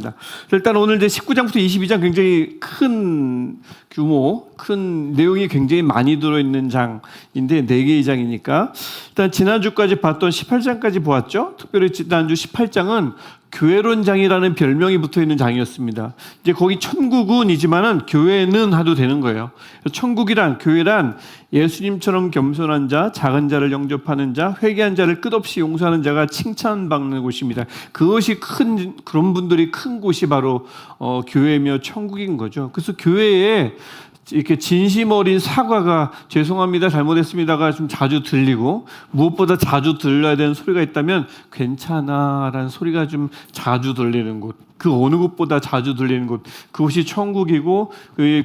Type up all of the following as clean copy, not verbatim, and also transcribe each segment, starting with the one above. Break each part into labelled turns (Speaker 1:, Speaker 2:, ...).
Speaker 1: 하겠습니다. 일단 오늘 이제 19장부터 22장 굉장히 큰 규모, 큰 내용이 굉장히 많이 들어있는 장인데 4개의 장이니까 일단 지난주까지 봤던 18장까지 보았죠. 특별히 지난주 18장은 교회론장이라는 별명이 붙어있는 장이었습니다. 이제 거기 천국은이지만은 교회는 하도 되는 거예요. 천국이란, 교회란 예수님처럼 겸손한 자, 작은 자를 영접하는 자, 회개한 자를 끝없이 용서하는 자가 칭찬받는 곳입니다. 그것이 그런 분들이 큰 곳이 바로 교회며 천국인 거죠. 그래서 교회에 이렇게 진심 어린 사과가 죄송합니다, 잘못했습니다가 좀 자주 들리고, 무엇보다 자주 들려야 되는 소리가 있다면 괜찮아 라는 소리가 좀 자주 들리는 곳, 그 어느 곳보다 자주 들리는 곳, 그것이 천국이고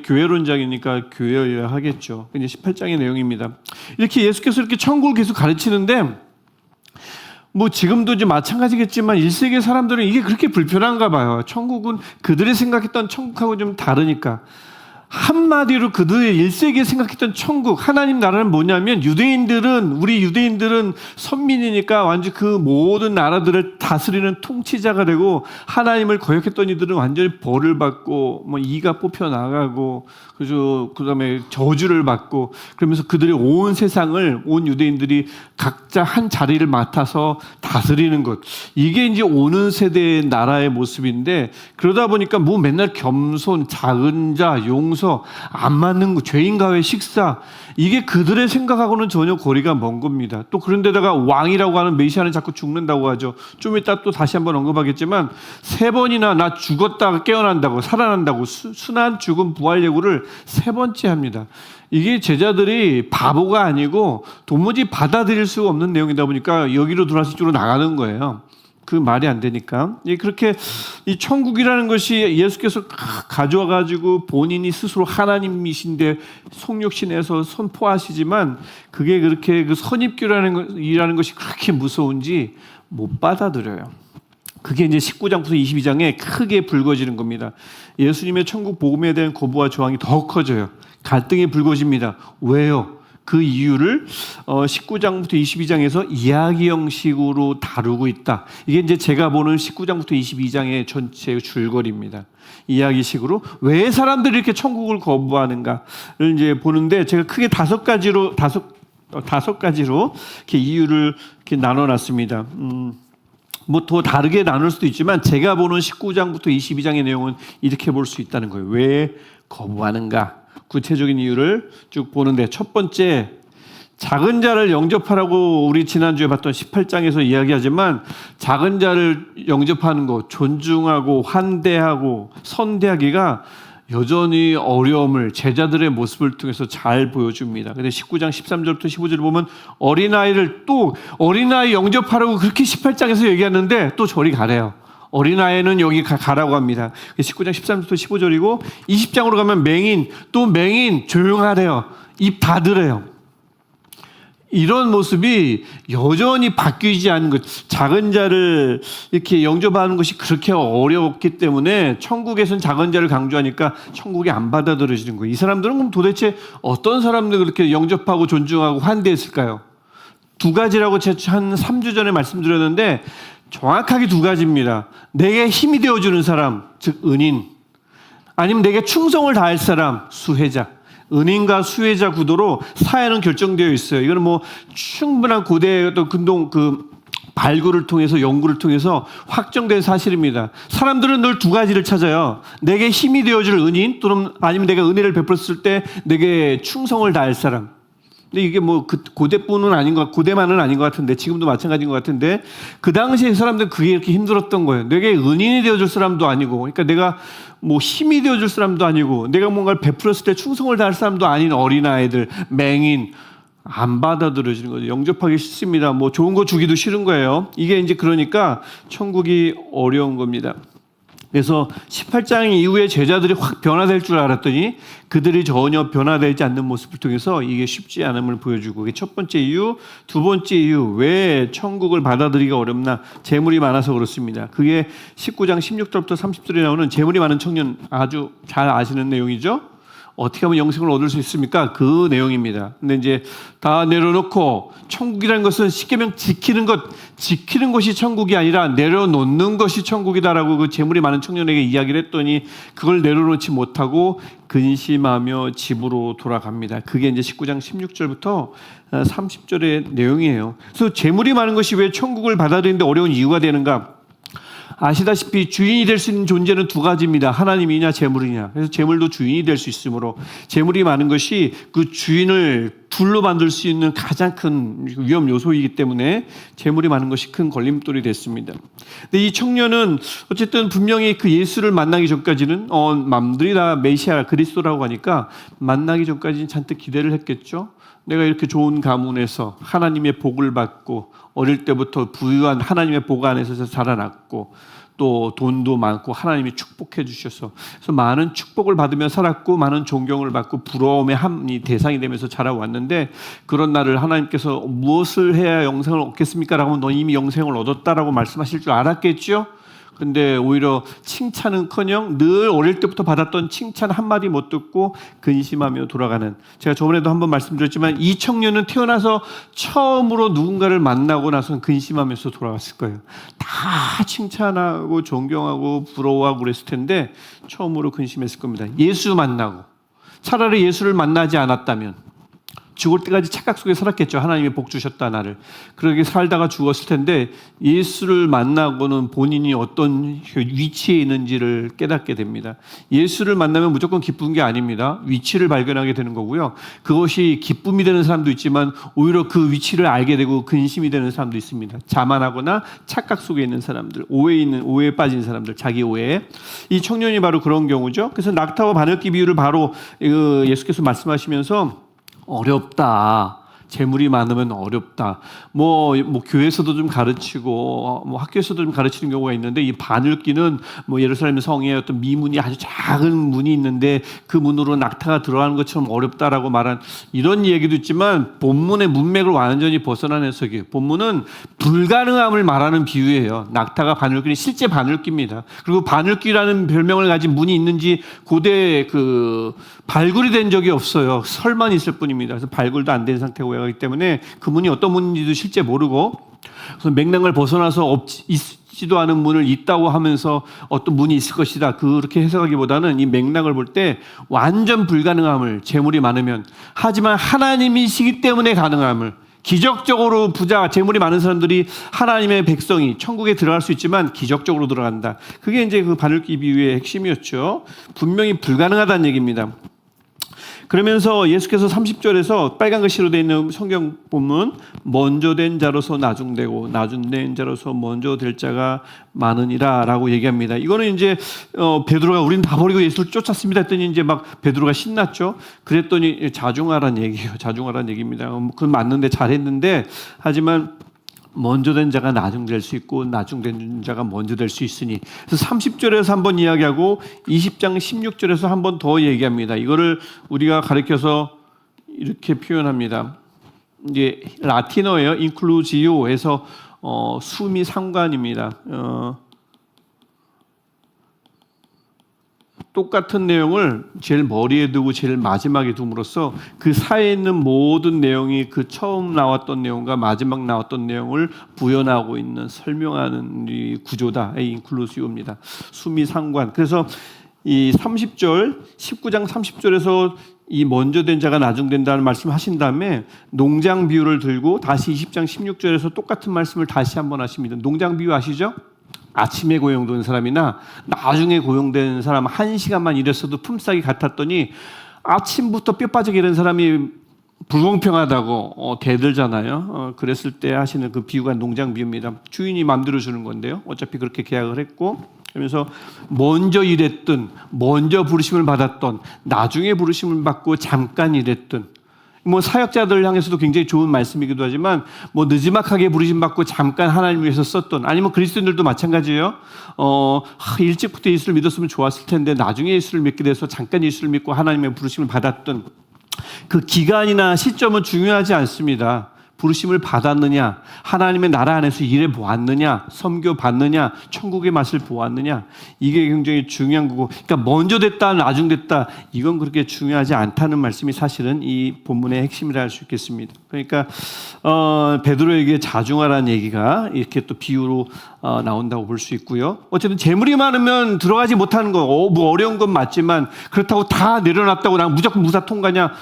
Speaker 1: 교회론장이니까 교회여야 하겠죠. 이제 18장의 내용입니다. 이렇게 예수께서 이렇게 천국을 계속 가르치는데 뭐 지금도 이제 마찬가지겠지만 1세기 사람들은 이게 그렇게 불편한가 봐요. 천국은 그들이 생각했던 천국하고 좀 다르니까. 한마디로 그들의 1세기에 생각했던 천국, 하나님 나라는 뭐냐면 우리 유대인들은 선민이니까 완전 그 모든 나라들을 다스리는 통치자가 되고, 하나님을 거역했던 이들은 완전히 벌을 받고 뭐 이가 뽑혀 나가고, 그다음에 저주를 받고, 그러면서 그들의 온 세상을 온 유대인들이 각자 한 자리를 맡아서 다스리는 것, 이게 이제 오는 세대의 나라의 모습인데, 그러다 보니까 뭐 맨날 겸손, 작은 자, 용서, 안 맞는 거, 죄인과의 식사, 이게 그들의 생각하고는 전혀 거리가 먼 겁니다. 또 그런데다가 왕이라고 하는 메시아는 자꾸 죽는다고 하죠. 좀 이따 또 다시 한번 언급하겠지만 3번이나 나 죽었다가 깨어난다고, 살아난다고, 순환 죽음 부활 예고를 3번째 합니다. 이게 제자들이 바보가 아니고 도무지 받아들일 수가 없는 내용이다 보니까 여기로 들어와서 이쪽으로 나가는 거예요. 그 말이 안 되니까. 그렇게 이 천국이라는 것이 예수께서 가져와가지고 본인이 스스로 하나님이신데 속력신에서 선포하시지만, 그게 그렇게 그 선입교라는 것이 그렇게 무서운지 못 받아들여요. 그게 이제 19장부터 22장에 크게 불거지는 겁니다. 예수님의 천국 복음에 대한 거부와 저항이 더 커져요. 갈등이 불거집니다. 왜요? 그 이유를 19장부터 22장에서 이야기 형식으로 다루고 있다. 이게 이제 제가 보는 19장부터 22장의 전체 줄거리입니다. 이야기식으로 왜 사람들이 이렇게 천국을 거부하는가를 이제 보는데, 제가 크게 5가지로 이렇게 이유를 이렇게 나눠놨습니다. 뭐 더 다르게 나눌 수도 있지만 제가 보는 19장부터 22장의 내용은 이렇게 볼 수 있다는 거예요. 왜 거부하는가? 구체적인 이유를 쭉 보는데, 첫 번째, 작은 자를 영접하라고 우리 지난주에 봤던 18장에서 이야기하지만, 작은 자를 영접하는 것, 존중하고 환대하고 선대하기가 여전히 어려움을 제자들의 모습을 통해서 잘 보여줍니다. 근데 19장 13절부터 15절을 보면 어린아이 영접하라고 그렇게 18장에서 얘기하는데 또 저리 가래요. 어린아이는 여기 가라고 합니다. 19장 13절부터 15절이고, 20장으로 가면 맹인 조용하래요. 입 닫으래요. 이런 모습이 여전히 바뀌지 않는 것, 작은 자를 이렇게 영접하는 것이 그렇게 어려웠기 때문에 천국에서는 작은 자를 강조하니까 천국이 안 받아들여지는 거예요. 이 사람들은 그럼 도대체 어떤 사람들 그렇게 영접하고 존중하고 환대했을까요? 2가지라고 제가 한 3주 전에 말씀드렸는데 정확하게 2가지입니다. 내게 힘이 되어주는 사람, 즉 은인, 아니면 내게 충성을 다할 사람, 수혜자. 은인과 수혜자 구도로 사회는 결정되어 있어요. 이거는 뭐 충분한 고대 어떤 발굴을 통해서, 연구를 통해서 확정된 사실입니다. 사람들은 늘 2가지를 찾아요. 내게 힘이 되어줄 은인, 또는 아니면 내가 은혜를 베풀었을 때 내게 충성을 다할 사람. 근데 이게 뭐 고대만은 아닌 것 같은데, 지금도 마찬가지인 것 같은데, 그 당시에 사람들은 그게 이렇게 힘들었던 거예요. 내게 은인이 되어줄 사람도 아니고, 그러니까 내가 뭐 힘이 되어줄 사람도 아니고, 내가 뭔가를 베풀었을 때 충성을 다할 사람도 아닌 어린아이들, 맹인, 안 받아들여지는 거죠. 영접하기 싫습니다. 뭐 좋은 거 주기도 싫은 거예요. 이게 이제 그러니까 천국이 어려운 겁니다. 그래서 18장 이후에 제자들이 확 변화될 줄 알았더니 그들이 전혀 변화되지 않는 모습을 통해서 이게 쉽지 않음을 보여주고, 이게 첫 번째 이유. 2번째 이유, 왜 천국을 받아들이기가 어렵나? 재물이 많아서 그렇습니다. 그게 19장 16절부터 30절에 나오는 재물이 많은 청년, 아주 잘 아시는 내용이죠. 어떻게 하면 영생을 얻을 수 있습니까? 그 내용입니다. 근데 이제 다 내려놓고 천국이라는 것은 십계명 지키는 것이 천국이 아니라 내려놓는 것이 천국이다라고 그 재물이 많은 청년에게 이야기를 했더니 그걸 내려놓지 못하고 근심하며 집으로 돌아갑니다. 그게 이제 19장 16절부터 30절의 내용이에요. 그래서 재물이 많은 것이 왜 천국을 받아들이는데 어려운 이유가 되는가? 아시다시피 주인이 될 수 있는 존재는 두 가지입니다. 하나님이냐 재물이냐. 그래서 재물도 주인이 될 수 있으므로 재물이 많은 것이 그 주인을 둘로 만들 수 있는 가장 큰 위험 요소이기 때문에 재물이 많은 것이 큰 걸림돌이 됐습니다. 근데 이 청년은 어쨌든 분명히 그 예수를 만나기 전까지는 남들이 다 메시아 그리스도라고 하니까 만나기 전까지는 잔뜩 기대를 했겠죠. 내가 이렇게 좋은 가문에서 하나님의 복을 받고 어릴 때부터 부유한 하나님의 복 안에서 자라났고 또 돈도 많고 하나님이 축복해 주셔서 그래서 많은 축복을 받으며 살았고 많은 존경을 받고 부러움의 대상이 되면서 자라왔는데 그런 나를 하나님께서 무엇을 해야 영생을 얻겠습니까? 라고 하면 너 이미 영생을 얻었다라고 말씀하실 줄 알았겠죠? 근데 오히려 칭찬은커녕 늘 어릴 때부터 받았던 칭찬 한마디 못 듣고 근심하며 돌아가는, 제가 저번에도 한번 말씀드렸지만 이 청년은 태어나서 처음으로 누군가를 만나고 나서는 근심하면서 돌아갔을 거예요. 다 칭찬하고 존경하고 부러워하고 그랬을 텐데 처음으로 근심했을 겁니다. 예수 만나고, 차라리 예수를 만나지 않았다면 죽을 때까지 착각 속에 살았겠죠. 하나님이 복 주셨다 나를. 그렇게 살다가 죽었을 텐데 예수를 만나고는 본인이 어떤 위치에 있는지를 깨닫게 됩니다. 예수를 만나면 무조건 기쁜 게 아닙니다. 위치를 발견하게 되는 거고요. 그것이 기쁨이 되는 사람도 있지만 오히려 그 위치를 알게 되고 근심이 되는 사람도 있습니다. 자만하거나 착각 속에 있는 사람들, 오해에 빠진 사람들, 자기 오해에. 이 청년이 바로 그런 경우죠. 그래서 낙타와 바늘기 비유를 바로 예수께서 말씀하시면서 어렵다. 재물이 많으면 어렵다. 뭐 교회에서도 좀 가르치고 뭐 학교에서도 좀 가르치는 경우가 있는데 이 바늘기는 뭐 예루살렘 성에 어떤 미문이 아주 작은 문이 있는데 그 문으로 낙타가 들어가는 것처럼 어렵다라고 말한 이런 얘기도 있지만 본문의 문맥을 완전히 벗어난 해석이에요. 본문은 불가능함을 말하는 비유예요. 낙타가 바늘기는 실제 바늘기입니다. 그리고 바늘기라는 별명을 가진 문이 있는지 고대 발굴이 된 적이 없어요. 설만 있을 뿐입니다. 그래서 발굴도 안 된 상태고 하기 때문에 그 문이 어떤 문인지도 실제 모르고, 그래서 맥락을 벗어나서 있지도 않은 문을 있다고 하면서 어떤 문이 있을 것이다 그렇게 해석하기보다는 이 맥락을 볼 때 완전 불가능함을, 재물이 많으면, 하지만 하나님이시기 때문에 가능함을, 기적적으로 재물이 많은 사람들이 하나님의 백성이 천국에 들어갈 수 있지만 기적적으로 들어간다. 그게 이제 그 바늘기 비유의 핵심이었죠. 분명히 불가능하다는 얘기입니다. 그러면서 예수께서 30절에서 빨간 글씨로 되어 있는 성경 본문, 먼저 된 자로서 나중되고 나중된 자로서 먼저 될 자가 많으니라 라고 얘기합니다. 이거는 이제 베드로가 우리는 다 버리고 예수를 쫓았습니다 했더니 이제 막 베드로가 신났죠. 그랬더니 자중하라는 얘기예요. 자중하라는 얘기입니다. 그건 맞는데 잘했는데, 하지만 먼저 된 자가 나중 될 수 있고 나중된 자가 먼저 될 수 있으니. 그래서 30절에서 한번 이야기하고 20장 16절에서 한번 더 얘기합니다. 이거를 우리가 가르쳐서 이렇게 표현합니다. 이제 라틴어예요. 인클루지오에서 수미 상관입니다. 똑같은 내용을 제일 머리에 두고 제일 마지막에 둠으로써 그 사이에 있는 모든 내용이 그 처음 나왔던 내용과 마지막 나왔던 내용을 부연하고 있는, 설명하는 이 구조다. 인클루시오입니다. 수미상관. 그래서 이 30절, 19장 30절에서 이 먼저 된 자가 나중 된다는 말씀을 하신 다음에 농장 비유를 들고 다시 20장 16절에서 똑같은 말씀을 다시 한번 하십니다. 농장 비유 아시죠? 아침에 고용된 사람이나 나중에 고용된 사람, 1시간만 일했어도 품삯이 같았더니 아침부터 뼈 빠지게 이런 사람이 불공평하다고 대들잖아요. 그랬을 때 하시는 그 비유가 농장 비유입니다. 주인이 마음대로 주는 건데요. 어차피 그렇게 계약을 했고, 그러면서 먼저 일했든 먼저 부르심을 받았던, 나중에 부르심을 받고 잠깐 일했든, 뭐 사역자들 향해서도 굉장히 좋은 말씀이기도 하지만 뭐 느지막하게 부르심 받고 잠깐 하나님을 위해서 썼던, 아니면 그리스도인들도 마찬가지예요. 일찍부터 예수를 믿었으면 좋았을 텐데 나중에 예수를 믿게 돼서 잠깐 예수를 믿고 하나님의 부르심을 받았던 그 기간이나 시점은 중요하지 않습니다. 부르심을 받았느냐, 하나님의 나라 안에서 일해 보았느냐, 섬겨 봤느냐, 천국의 맛을 보았느냐, 이게 굉장히 중요한 거고, 그러니까 먼저 됐다, 나중 됐다, 이건 그렇게 중요하지 않다는 말씀이 사실은 이 본문의 핵심이라 할 수 있겠습니다. 그러니까 베드로에게 자중하라는 얘기가 이렇게 또 비유로 나온다고 볼 수 있고요. 어쨌든 재물이 많으면 들어가지 못하는 거, 뭐 어려운 건 맞지만 그렇다고 다 내려놨다고 난 무조건 무사 통과냐,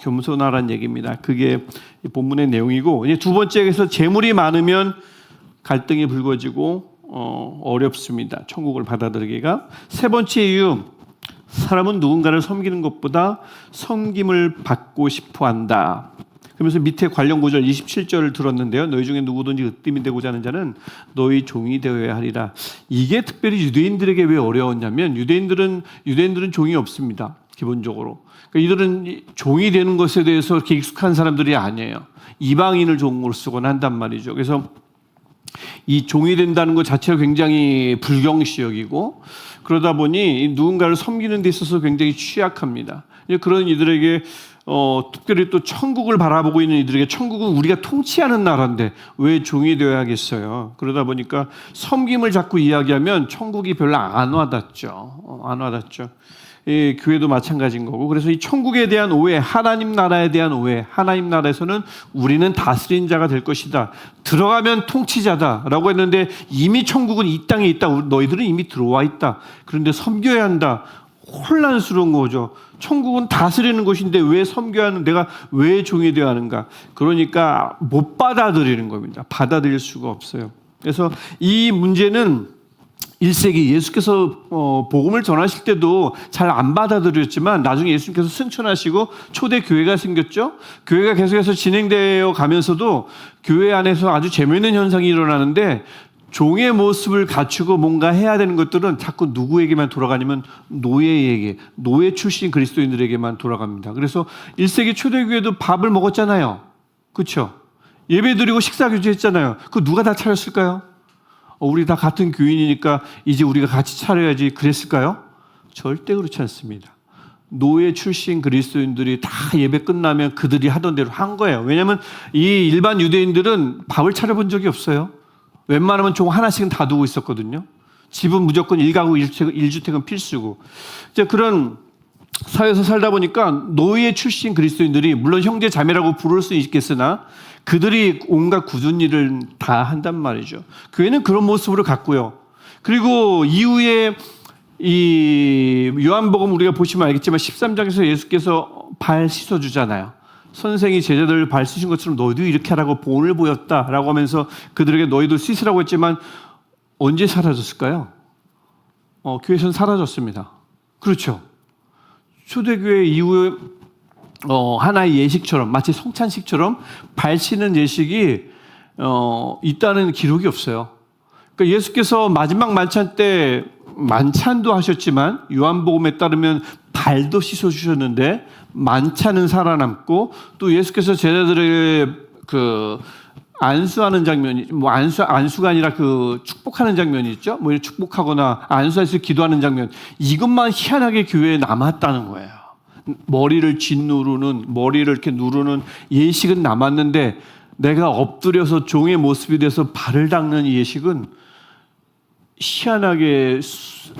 Speaker 1: 겸손하라는 얘기입니다. 그게 본문의 내용이고, 이제 두 번째에서 재물이 많으면 갈등이 불거지고 어렵습니다. 천국을 받아들이기가. 세 번째 이유, 사람은 누군가를 섬기는 것보다 섬김을 받고 싶어 한다. 그러면서 밑에 관련 구절 27절을 들었는데요. 너희 중에 누구든지 으뜸이 되고자 하는 자는 너희 종이 되어야 하리라. 이게 특별히 유대인들에게 왜 어려웠냐면 유대인들은 종이 없습니다. 기본적으로. 그러니까 이들은 종이 되는 것에 대해서 이렇게 익숙한 사람들이 아니에요. 이방인을 종으로 쓰곤 한단 말이죠. 그래서 이 종이 된다는 것 자체가 굉장히 불경시역이고, 그러다 보니 누군가를 섬기는 데 있어서 굉장히 취약합니다. 그런 이들에게 특별히 또 천국을 바라보고 있는 이들에게 천국은 우리가 통치하는 나라인데 왜 종이 되어야겠어요. 그러다 보니까 섬김을 자꾸 이야기하면 천국이 별로 안 와닿죠. 안 와닿죠. 예, 교회도 마찬가지인 거고. 그래서 이 천국에 대한 오해, 하나님 나라에 대한 오해, 하나님 나라에서는 우리는 다스린 자가 될 것이다, 들어가면 통치자다라고 했는데 이미 천국은 이 땅에 있다, 너희들은 이미 들어와 있다, 그런데 섬겨야 한다. 혼란스러운 거죠. 천국은 다스리는 곳인데 왜 섬겨야 하는, 내가 왜 종이 되어야 하는가. 그러니까 못 받아들이는 겁니다. 받아들일 수가 없어요. 그래서 이 문제는 1세기 예수께서 복음을 전하실 때도 잘 안 받아들였지만 나중에 예수님께서 승천하시고 초대 교회가 생겼죠. 교회가 계속해서 진행되어 가면서도 교회 안에서 아주 재미있는 현상이 일어나는데, 종의 모습을 갖추고 뭔가 해야 되는 것들은 자꾸 누구에게만 돌아가냐면 노예에게, 노예 출신 그리스도인들에게만 돌아갑니다. 그래서 1세기 초대교회도 밥을 먹었잖아요. 그렇죠? 예배 드리고 식사 교제했잖아요. 그거 누가 다 차렸을까요? 우리 다 같은 교인이니까 이제 우리가 같이 차려야지 그랬을까요? 절대 그렇지 않습니다. 노예 출신 그리스도인들이 다 예배 끝나면 그들이 하던 대로 한 거예요. 왜냐하면 이 일반 유대인들은 밥을 차려본 적이 없어요. 웬만하면 종 하나씩은 다 두고 있었거든요. 집은 무조건 1가구 1주택은 필수고. 이제 그런 사회에서 살다 보니까 노예 출신 그리스도인들이 물론 형제 자매라고 부를 수 있겠으나 그들이 온갖 굳은 일을 다 한단 말이죠. 교회는 그런 모습으로 갔고요. 그리고 이후에 이 요한복음 우리가 보시면 알겠지만 13장에서 예수께서 발 씻어주잖아요. 선생이 제자들을 발 씻은 것처럼 너희도 이렇게 하라고 본을 보였다라고 하면서 그들에게 너희도 씻으라고 했지만 언제 사라졌을까요? 교회에서는 사라졌습니다. 그렇죠. 초대교회 이후에 하나의 예식처럼, 마치 성찬식처럼 발 씻는 예식이 있다는 기록이 없어요. 그러니까 예수께서 마지막 만찬 때 만찬도 하셨지만 요한복음에 따르면 발도 씻어주셨는데 만찬은 살아남고, 또 예수께서 제자들에게 그 안수하는 장면이, 뭐 안수가 아니라 그 축복하는 장면이 있죠. 뭐 축복하거나 안수해서 기도하는 장면, 이것만 희한하게 교회에 남았다는 거예요. 머리를 짓누르는, 머리를 이렇게 누르는 예식은 남았는데 내가 엎드려서 종의 모습이 돼서 발을 닦는 이 예식은 희한하게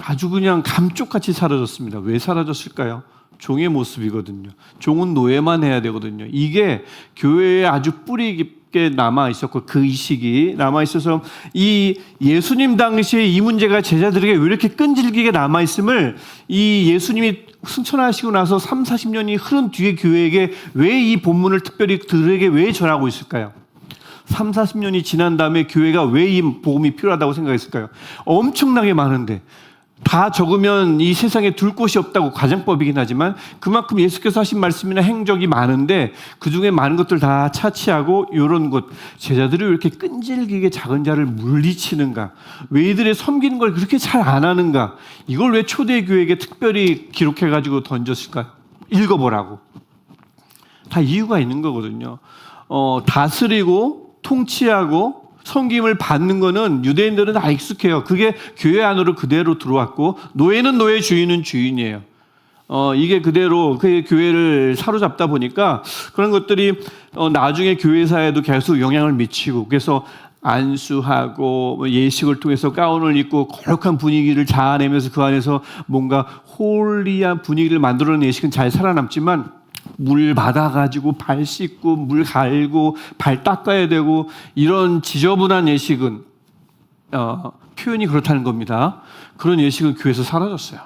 Speaker 1: 아주 그냥 감쪽같이 사라졌습니다. 왜 사라졌을까요? 종의 모습이거든요. 종은 노예만 해야 되거든요. 이게 교회에 아주 뿌리 깊게 남아 있었고, 그 의식이 남아 있어서 이 예수님 당시에 이 문제가 제자들에게 왜 이렇게 끈질기게 남아 있음을, 이 예수님이 승천하시고 나서 3, 40년이 흐른 뒤에 교회에게 왜 이 본문을 특별히 그들에게 왜 전하고 있을까요? 3, 40년이 지난 다음에 교회가 왜 이 복음이 필요하다고 생각했을까요? 엄청나게 많은데, 다 적으면 이 세상에 둘 곳이 없다고 가정법이긴 하지만 그만큼 예수께서 하신 말씀이나 행적이 많은데 그 중에 많은 것들 다 차치하고 이런 것, 제자들이 왜 이렇게 끈질기게 작은 자를 물리치는가, 왜 이들의 섬기는 걸 그렇게 잘 안 하는가, 이걸 왜 초대교회에게 특별히 기록해가지고 던졌을까요? 읽어보라고. 다 이유가 있는 거거든요. 다스리고 통치하고 섬김을 받는 거는 유대인들은 다 익숙해요. 그게 교회 안으로 그대로 들어왔고, 노예는 노예, 주인은 주인이에요. 이게 그대로 그 교회를 사로잡다 보니까 그런 것들이 나중에 교회사에도 계속 영향을 미치고, 그래서 안수하고 예식을 통해서 가운을 입고 거룩한 분위기를 자아내면서 그 안에서 뭔가 홀리한 분위기를 만들어내는 예식은 잘 살아남지만, 물 받아가지고 발 씻고 물 갈고 발 닦아야 되고 이런 지저분한 예식은 표현이 그렇다는 겁니다. 그런 예식은 교회에서 사라졌어요.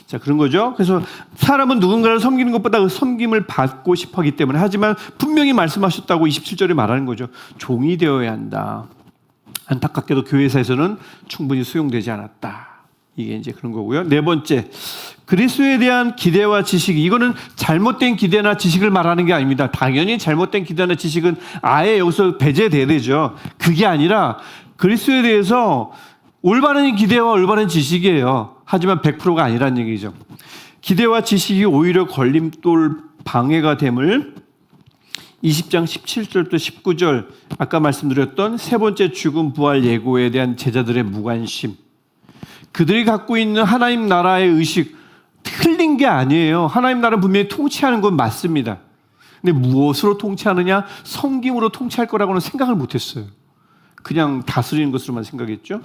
Speaker 1: 자, 그런 거죠. 그래서 사람은 누군가를 섬기는 것보다 그 섬김을 받고 싶어 하기 때문에, 하지만 분명히 말씀하셨다고 27절에 말하는 거죠. 종이 되어야 한다. 안타깝게도 교회사에서는 충분히 수용되지 않았다. 이게 이제 그런 거고요. 네 번째, 그리스도에 대한 기대와 지식. 이거는 잘못된 기대나 지식을 말하는 게 아닙니다. 당연히 잘못된 기대나 지식은 아예 여기서 배제돼야 되죠. 그게 아니라 그리스도에 대해서 올바른 기대와 올바른 지식이에요. 하지만 100%가 아니라는 얘기죠. 기대와 지식이 오히려 걸림돌 방해가 됨을 20장 17절부터 19절, 아까 말씀드렸던 세 번째 죽음 부활 예고에 대한 제자들의 무관심, 그들이 갖고 있는 하나님 나라의 의식, 틀린 게 아니에요. 하나님 나라는 분명히 통치하는 건 맞습니다. 근데 무엇으로 통치하느냐? 섬김으로 통치할 거라고는 생각을 못했어요. 그냥 다스리는 것으로만 생각했죠.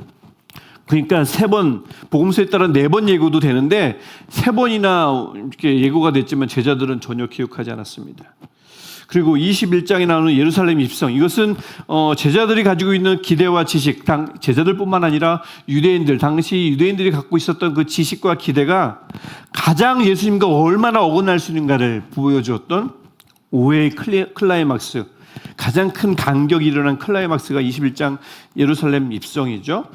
Speaker 1: 그러니까 세 번, 복음서에 따라 4번 예고도 되는데 3번이나 이렇게 예고가 됐지만 제자들은 전혀 기억하지 않았습니다. 그리고 21장에 나오는 예루살렘 입성, 이것은 제자들이 가지고 있는 기대와 지식, 제자들뿐만 아니라 유대인들, 당시 유대인들이 갖고 있었던 그 지식과 기대가 가장 예수님과 얼마나 어긋날 수 있는가를 보여주었던 오해의 클라이막스, 가장 큰 간격이 일어난 클라이막스가 21장 예루살렘 입성이죠.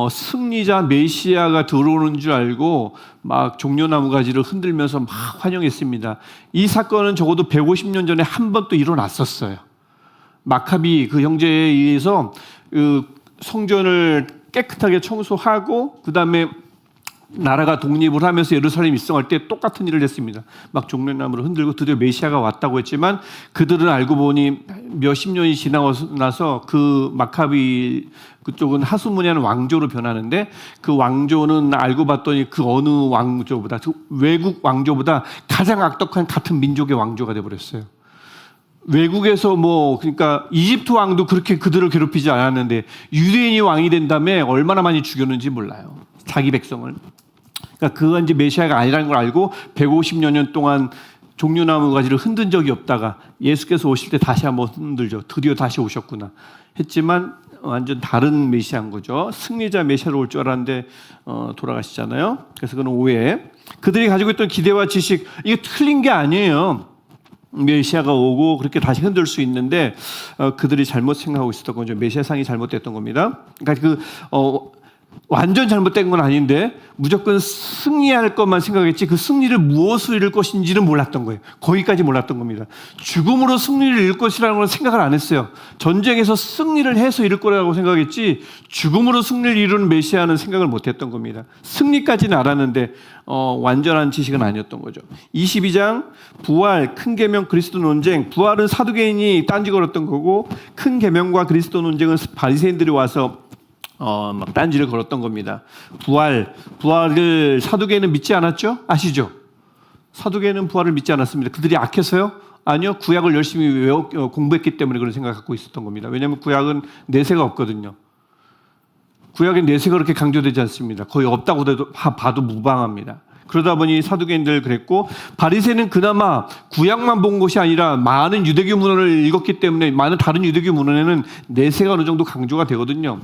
Speaker 1: 승리자 메시아가 들어오는 줄 알고 막 종려나무 가지를 흔들면서 막 환영했습니다. 이 사건은 적어도 150년 전에 한 번 또 일어났었어요. 마카비 그 형제에 의해서 그 성전을 깨끗하게 청소하고 그 다음에 나라가 독립을 하면서 예루살렘 입성할 때 똑같은 일을 했습니다. 막 종려나무를 흔들고 드디어 메시아가 왔다고 했지만 그들은 알고 보니 몇십 년이 지나고 나서 그 마카비 그쪽은 하수무니한 왕조로 변하는데, 그 왕조는 알고 봤더니 그 어느 왕조보다, 그 외국 왕조보다 가장 악독한 같은 민족의 왕조가 돼버렸어요. 외국에서 그러니까 이집트 왕도 그렇게 그들을 괴롭히지 않았는데 유대인이 왕이 된 다음에 얼마나 많이 죽였는지 몰라요. 자기 백성을. 그러니까 그건 이제 메시아가 아니라는 걸 알고 150여 년 동안 종려나무 가지를 흔든 적이 없다가 예수께서 오실 때 다시 한번 흔들죠. 드디어 다시 오셨구나 했지만 완전 다른 메시아인 거죠. 승리자 메시아로 올 줄 알았는데 돌아가시잖아요. 그래서 그는 오해. 그들이 가지고 있던 기대와 지식, 이게 틀린 게 아니에요. 메시아가 오고 그렇게 다시 흔들 수 있는데 그들이 잘못 생각하고 있었던 거죠. 메시아상이 잘못됐던 겁니다. 그러니까 완전 잘못된 건 아닌데 무조건 승리할 것만 생각했지 그 승리를 무엇으로 이룰 것인지는 몰랐던 거예요. 거기까지 몰랐던 겁니다. 죽음으로 승리를 이룰 것이라는 건 생각을 안 했어요. 전쟁에서 승리를 해서 이룰 거라고 생각했지 죽음으로 승리를 이루는 메시아는 생각을 못했던 겁니다. 승리까지는 알았는데 완전한 지식은 아니었던 거죠. 22장 부활, 큰 계명, 그리스도 논쟁. 부활은 사두개인이 딴지 걸었던 거고 큰 계명과 그리스도 논쟁은 바리새인들이 와서 막 딴지를 걸었던 겁니다. 부활을 사두개인은 믿지 않았죠? 아시죠? 사두개인은 부활을 믿지 않았습니다. 그들이 악해서요? 아니요. 구약을 열심히 공부했기 때문에 그런 생각을 갖고 있었던 겁니다. 왜냐하면 구약은 내세가 없거든요. 구약에 내세가 그렇게 강조되지 않습니다. 거의 없다고 봐도 무방합니다. 그러다 보니 사두개인들 그랬고, 바리새인은 그나마 구약만 본 것이 아니라 많은 유대교 문헌을 읽었기 때문에 많은 다른 유대교 문헌에는 내세가 어느 정도 강조가 되거든요.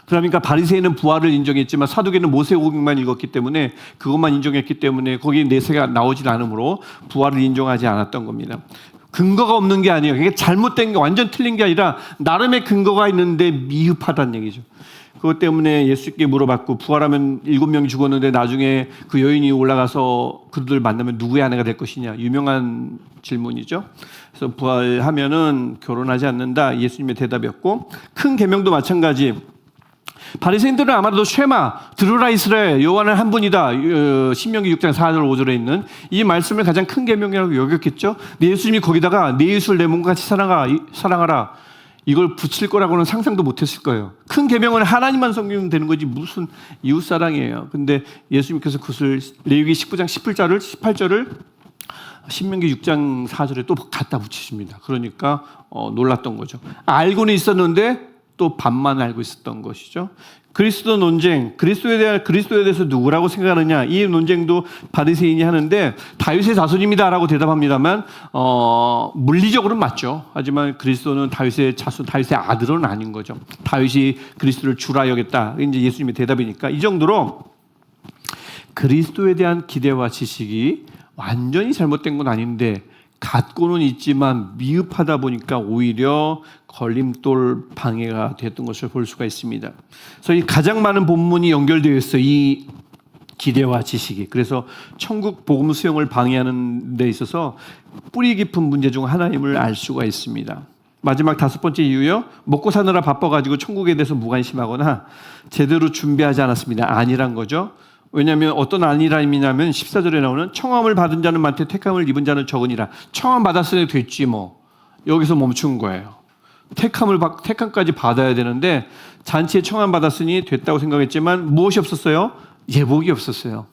Speaker 1: 그러니까 바리새인은 부활을 인정했지만 사두개는 모세오경만 읽었기 때문에 그것만 인정했기 때문에 거기에 내세가 나오질 않으므로 부활을 인정하지 않았던 겁니다. 근거가 없는 게 아니에요. 그게 잘못된 게 완전 틀린 게 아니라 나름의 근거가 있는데 미흡하다는 얘기죠. 그것 때문에 예수께 물어봤고, 부활하면 7명이 죽었는데 나중에 그 여인이 올라가서 그들 만나면 누구의 아내가 될 것이냐, 유명한 질문이죠. 그래서 부활하면은 결혼하지 않는다, 예수님의 대답이었고, 큰 계명도 마찬가지. 바리새인들은 아마도 쉐마, 들으라 이스라엘, 여호와는 한 분이다, 신명기 6장 4절 5절에 있는 이 말씀을 가장 큰 계명이라고 여겼겠죠. 예수님이 거기다가 내 이웃을 내 몸같이 사랑하라, 이걸 붙일 거라고는 상상도 못했을 거예요. 큰 계명은 하나님만 섬기면 되는 거지 무슨 이웃 사랑이에요. 근데 예수님께서 그것을 레위기 19장 18절을 신명기 6장 4절에 또 갖다 붙이십니다. 그러니까 놀랐던 거죠. 알고는 있었는데 또 반만 알고 있었던 것이죠. 그리스도 논쟁, 그리스도에 대해서 누구라고 생각하느냐, 이 논쟁도 바리새인이 하는데 다윗의 자손입니다라고 대답합니다만 물리적으로는 맞죠. 하지만 그리스도는 다윗의 자손, 다윗의 아들은 아닌 거죠. 다윗이 그리스도를 주라 여겼다. 이제 예수님의 대답이니까 이 정도로 그리스도에 대한 기대와 지식이 완전히 잘못된 건 아닌데 갖고는 있지만 미흡하다 보니까 오히려 걸림돌 방해가 됐던 것을 볼 수가 있습니다. 그래서 이 가장 많은 본문이 연결되어 있어요. 이 기대와 지식이. 그래서 천국 복음 수용을 방해하는 데 있어서 뿌리 깊은 문제 중 하나임을 알 수가 있습니다. 마지막 5번째 이유요. 먹고 사느라 바빠가지고 천국에 대해서 무관심하거나 제대로 준비하지 않았습니다. 아니란 거죠. 왜냐하면 어떤 아니라임이냐면 14절에 나오는 청함을 받은 자는 많되 택함을 입은 자는 적으니라. 청함 받았으니 됐지 뭐. 여기서 멈춘 거예요. 택함까지 받아야 되는데 잔치에 청함 받았으니 됐다고 생각했지만 무엇이 없었어요? 예복이 없었어요.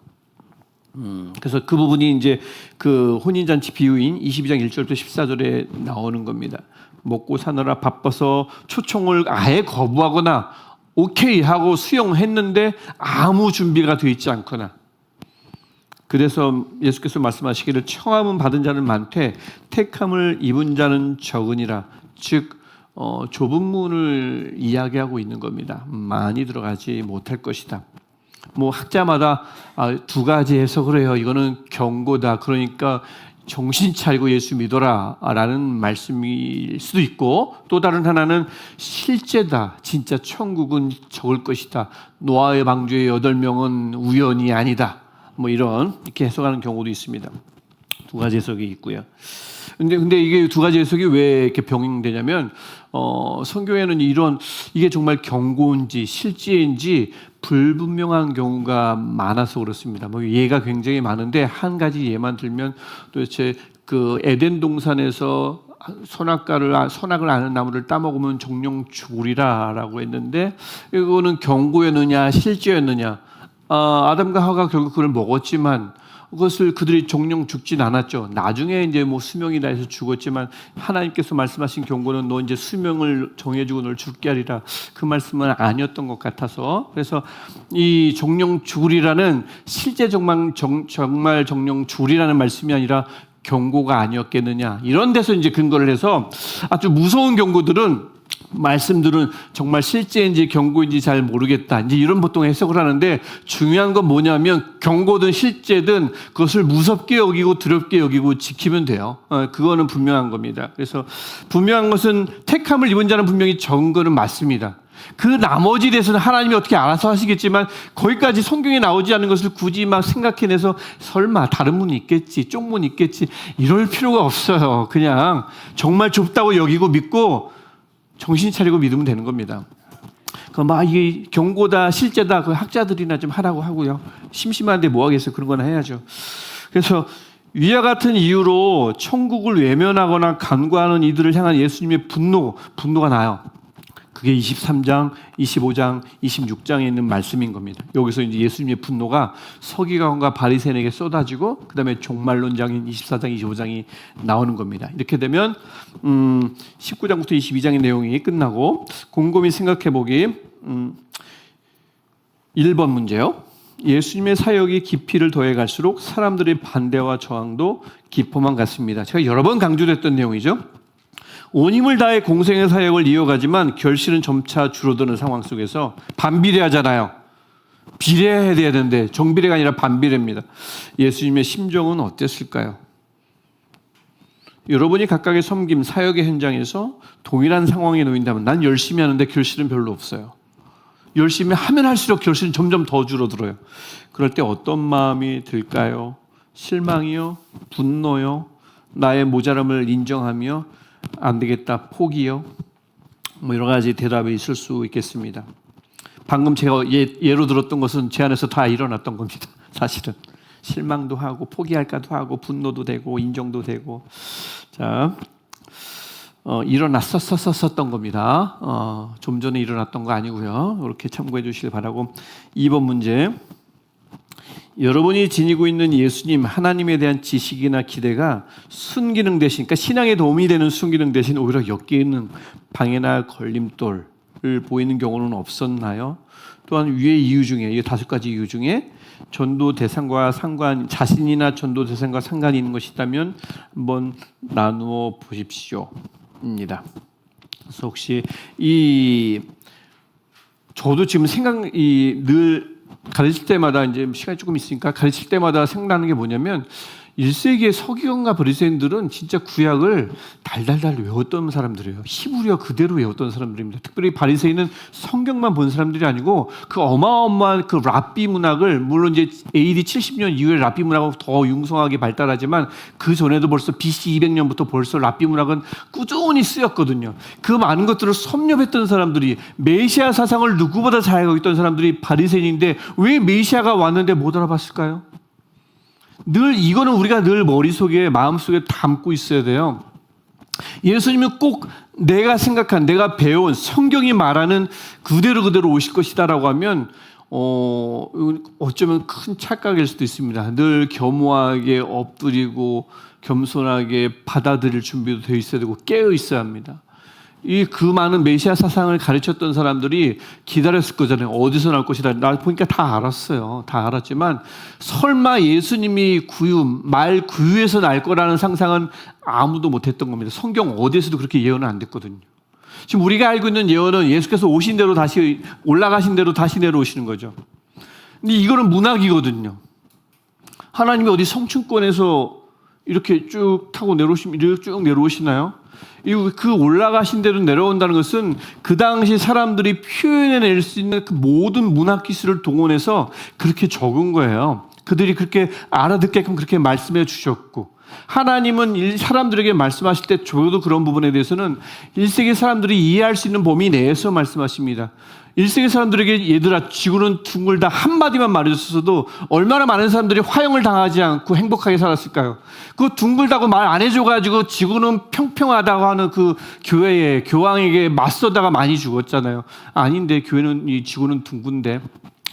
Speaker 1: 그래서 그 부분이 이제 그 혼인잔치 비유인 22장 1절부터 14절에 나오는 겁니다. 먹고 사느라 바빠서 초청을 아예 거부하거나 오케이 하고 수용했는데 아무 준비가 되어 있지 않거나, 그래서 예수께서 말씀하시기를 청함은 받은 자는 많되 택함을 입은 자는 적으니라. 즉 좁은 문을 이야기하고 있는 겁니다. 많이 들어가지 못할 것이다. 뭐 학자마다 두 가지 해석을 해요. 이거는 경고다. 그러니까 정신 차리고 예수 믿어라 라는 말씀일 수도 있고, 또 다른 하나는 실제다. 진짜 천국은 적을 것이다. 노아의 방주의 8명은 우연이 아니다. 뭐 이렇게 해석하는 경우도 있습니다. 두 가지 해석이 있고요. 근데 이게 두 가지 해석이 왜 이렇게 병행되냐면 성경에는 이게 정말 경고인지 실제인지 불분명한 경우가 많아서 그렇습니다. 뭐 예가 굉장히 많은데 한 가지 예만 들면 도대체 그 에덴 동산에서 선악을 아는 나무를 따먹으면 정령 죽으리라라고 했는데 이거는 경고였느냐 실제였느냐? 아담과 하와가 결국 그걸 먹었지만 그것을 그들이 정령 죽진 않았죠. 나중에 이제 뭐 수명이 다해서 죽었지만 하나님께서 말씀하신 경고는 너 이제 수명을 정해주고 널 죽게 하리라. 그 말씀은 아니었던 것 같아서, 그래서 이 정령 죽으리라는 실제 정말 정령 죽으리라는 말씀이 아니라 경고가 아니었겠느냐. 이런 데서 이제 근거를 해서 아주 무서운 말씀들은 정말 실제인지 경고인지 잘 모르겠다. 이제 이런 보통 해석을 하는데 중요한 건 뭐냐면 경고든 실제든 그것을 무섭게 여기고 두렵게 여기고 지키면 돼요. 그거는 분명한 겁니다. 그래서 분명한 것은 택함을 입은 자는 분명히 적은 거는 맞습니다. 그 나머지 대해서는 하나님이 어떻게 알아서 하시겠지만 거기까지 성경에 나오지 않은 것을 굳이 막 생각해내서 설마 다른 문이 있겠지, 쪽문이 있겠지 이럴 필요가 없어요. 그냥 정말 좁다고 여기고 믿고 정신 차리고 믿으면 되는 겁니다. 이게 경고다, 실제다, 그 학자들이나 좀 하라고 하고요. 심심한데 뭐 하겠어요? 그런 거나 해야죠. 그래서 위와 같은 이유로 천국을 외면하거나 간과하는 이들을 향한 예수님의 분노가 나요. 그게 23장, 25장, 26장에 있는 말씀인 겁니다. 여기서 이제 예수님의 분노가 서기관과 바리새인에게 쏟아지고 그 다음에 종말론장인 24장, 25장이 나오는 겁니다. 이렇게 되면 19장부터 22장의 내용이 끝나고 곰곰이 생각해보기 1번 문제요. 예수님의 사역이 깊이를 더해갈수록 사람들의 반대와 저항도 깊어만 갔습니다. 제가 여러 번 강조했던 내용이죠. 온 힘을 다해 공생의 사역을 이어가지만 결실은 점차 줄어드는 상황 속에서 반비례하잖아요. 비례해야 되는데 정비례가 아니라 반비례입니다. 예수님의 심정은 어땠을까요? 여러분이 각각의 섬김, 사역의 현장에서 동일한 상황에 놓인다면 난 열심히 하는데 결실은 별로 없어요. 열심히 하면 할수록 결실은 점점 더 줄어들어요. 그럴 때 어떤 마음이 들까요? 실망이요? 분노요? 나의 모자람을 인정하며 안 되겠다, 포기요. 뭐 여러 가지 대답이 있을 수 있겠습니다. 방금 제가 예로 들었던 것은 제 안에서 다 일어났던 겁니다. 사실은 실망도 하고 포기할까도 하고 분노도 되고 인정도 되고. 자, 일어났었던 겁니다. 좀 전에 일어났던 거 아니고요. 이렇게 참고해 주시길 바라고. 2번 문제. 여러분이 지니고 있는 예수님, 하나님에 대한 지식이나 기대가 순기능 대신, 그러니까 신앙에 도움이 되는 순기능 대신 오히려 엮이는 방해나 걸림돌을 보이는 경우는 없었나요? 또한 위의 이유 중에, 이 5가지 이유 중에 전도 대상과 자신이나 전도 대상과 상관이 있는 것이 있다면 한번 나누어 보십시오. 입니다. 그래서 혹시 저도 지금 늘 가르칠 때마다 이제 시간이 조금 있으니까 가르칠 때마다 생각나는 게 뭐냐면 1세기의 서기관과 바리새인들은 진짜 구약을 달달달 외웠던 사람들이에요. 히브리어 그대로 외웠던 사람들입니다. 특별히 바리새인은 성경만 본 사람들이 아니고 그 어마어마한 그 랍비 문학을, 물론 이제 AD 70년 이후에 랍비 문학은 더 융성하게 발달하지만 그 전에도 벌써 BC 200년부터 벌써 랍비 문학은 꾸준히 쓰였거든요. 그 많은 것들을 섭렵했던 사람들이, 메시아 사상을 누구보다 잘 알고 있던 사람들이 바리새인인데 왜 메시아가 왔는데 못 알아봤을까요? 이거는 우리가 늘 머릿속에, 마음속에 담고 있어야 돼요. 예수님은 꼭 내가 생각한, 내가 배운 성경이 말하는 그대로 오실 것이다라고 하면 어쩌면 큰 착각일 수도 있습니다. 늘 겸허하게 엎드리고 겸손하게 받아들일 준비도 되어 있어야 되고 깨어 있어야 합니다. 그 많은 메시아 사상을 가르쳤던 사람들이 기다렸을 거잖아요. 어디서 나올 것이다. 나 보니까 다 알았어요. 다 알았지만 설마 예수님이 말 구유에서 날 거라는 상상은 아무도 못했던 겁니다. 성경 어디에서도 그렇게 예언은 안 됐거든요. 지금 우리가 알고 있는 예언은 예수께서 오신 대로 다시 올라가신 대로 다시 내려오시는 거죠. 근데 이거는 문학이거든요. 하나님이 어디 성층권에서 이렇게 쭉 타고 쭉 내려오시나요? 그 올라가신 대로 내려온다는 것은 그 당시 사람들이 표현해낼 수 있는 그 모든 문학 기술을 동원해서 그렇게 적은 거예요. 그들이 그렇게 알아듣게끔 그렇게 말씀해 주셨고, 하나님은 사람들에게 말씀하실 때 저도 그런 부분에 대해서는 1세기 사람들이 이해할 수 있는 범위 내에서 말씀하십니다. 1세기 사람들에게 얘들아 지구는 둥글다 한마디만 말해줬어도 얼마나 많은 사람들이 화형을 당하지 않고 행복하게 살았을까요? 그 둥글다고 말 안 해줘가지고 지구는 평평하다고 하는 그 교황에게 맞서다가 많이 죽었잖아요. 아닌데 지구는 둥근데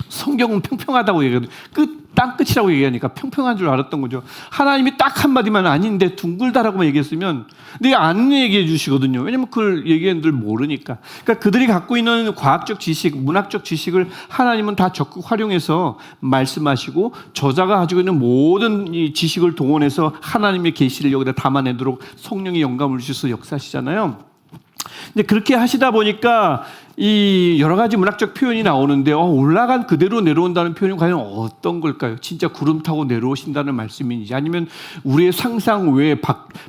Speaker 1: 성경은 평평하다고 얘기해요. 땅끝이라고 얘기하니까 평평한 줄 알았던 거죠. 하나님이 딱 한마디만 아닌데 둥글다라고만 얘기했으면 안 얘기해 주시거든요. 왜냐면 그걸 얘기했는들 모르니까. 그러니까 그들이 갖고 있는 과학적 지식, 문학적 지식을 하나님은 다 적극 활용해서 말씀하시고, 저자가 가지고 있는 모든 이 지식을 동원해서 하나님의 계시를 여기다 담아내도록 성령이 영감을 주셔서 역사하시잖아요. 근데 그렇게 하시다 보니까 이 여러 가지 문학적 표현이 나오는데 올라간 그대로 내려온다는 표현이 과연 어떤 걸까요? 진짜 구름 타고 내려오신다는 말씀인지, 아니면 우리의 상상 외에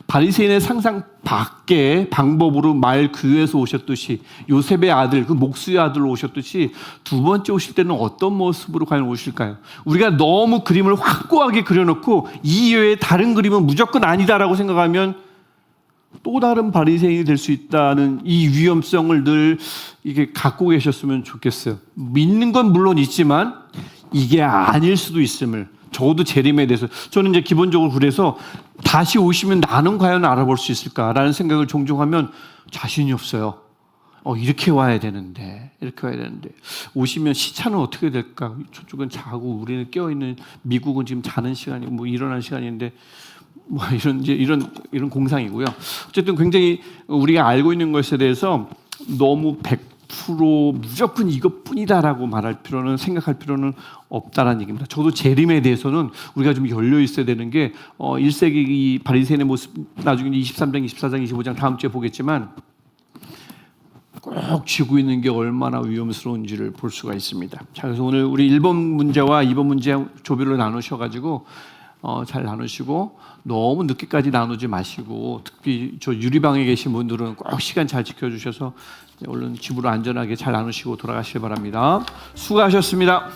Speaker 1: 바리새인의 상상 밖의 방법으로 말 그에서 오셨듯이, 요셉의 아들, 그 목수의 아들로 오셨듯이 두 번째 오실 때는 어떤 모습으로 과연 오실까요? 우리가 너무 그림을 확고하게 그려놓고 이 외에 다른 그림은 무조건 아니다라고 생각하면 또 다른 바리새인이 될 수 있다는 이 위험성을 늘 이게 갖고 계셨으면 좋겠어요. 믿는 건 물론 있지만 이게 아닐 수도 있음을, 적어도 재림에 대해서 저는 이제 기본적으로 그래서 다시 오시면 나는 과연 알아볼 수 있을까라는 생각을 종종 하면 자신이 없어요. 이렇게 와야 되는데 오시면 시차는 어떻게 될까? 저쪽은 자고 우리는 깨어있는, 미국은 지금 자는 시간이고 일어나는 시간인데 이런 공상이고요. 어쨌든 굉장히 우리가 알고 있는 것에 대해서 너무 100% 무조건 이것뿐이다라고 생각할 필요는 없다라는 얘기입니다. 저도 재림에 대해서는 우리가 좀 열려 있어야 되는 게 1세기 이 바리새인의 모습 나중에 23장, 24장, 25장 다음 주에 보겠지만 꼭 쥐고 있는 게 얼마나 위험스러운지를 볼 수가 있습니다. 자, 그래서 오늘 우리 1번 문제와 2번 문제 조별로 나누셔가지고 잘 나누시고, 너무 늦게까지 나누지 마시고, 특히 저 유리방에 계신 분들은 꼭 시간 잘 지켜주셔서 얼른 집으로 안전하게 잘 나누시고 돌아가시기 바랍니다. 수고하셨습니다.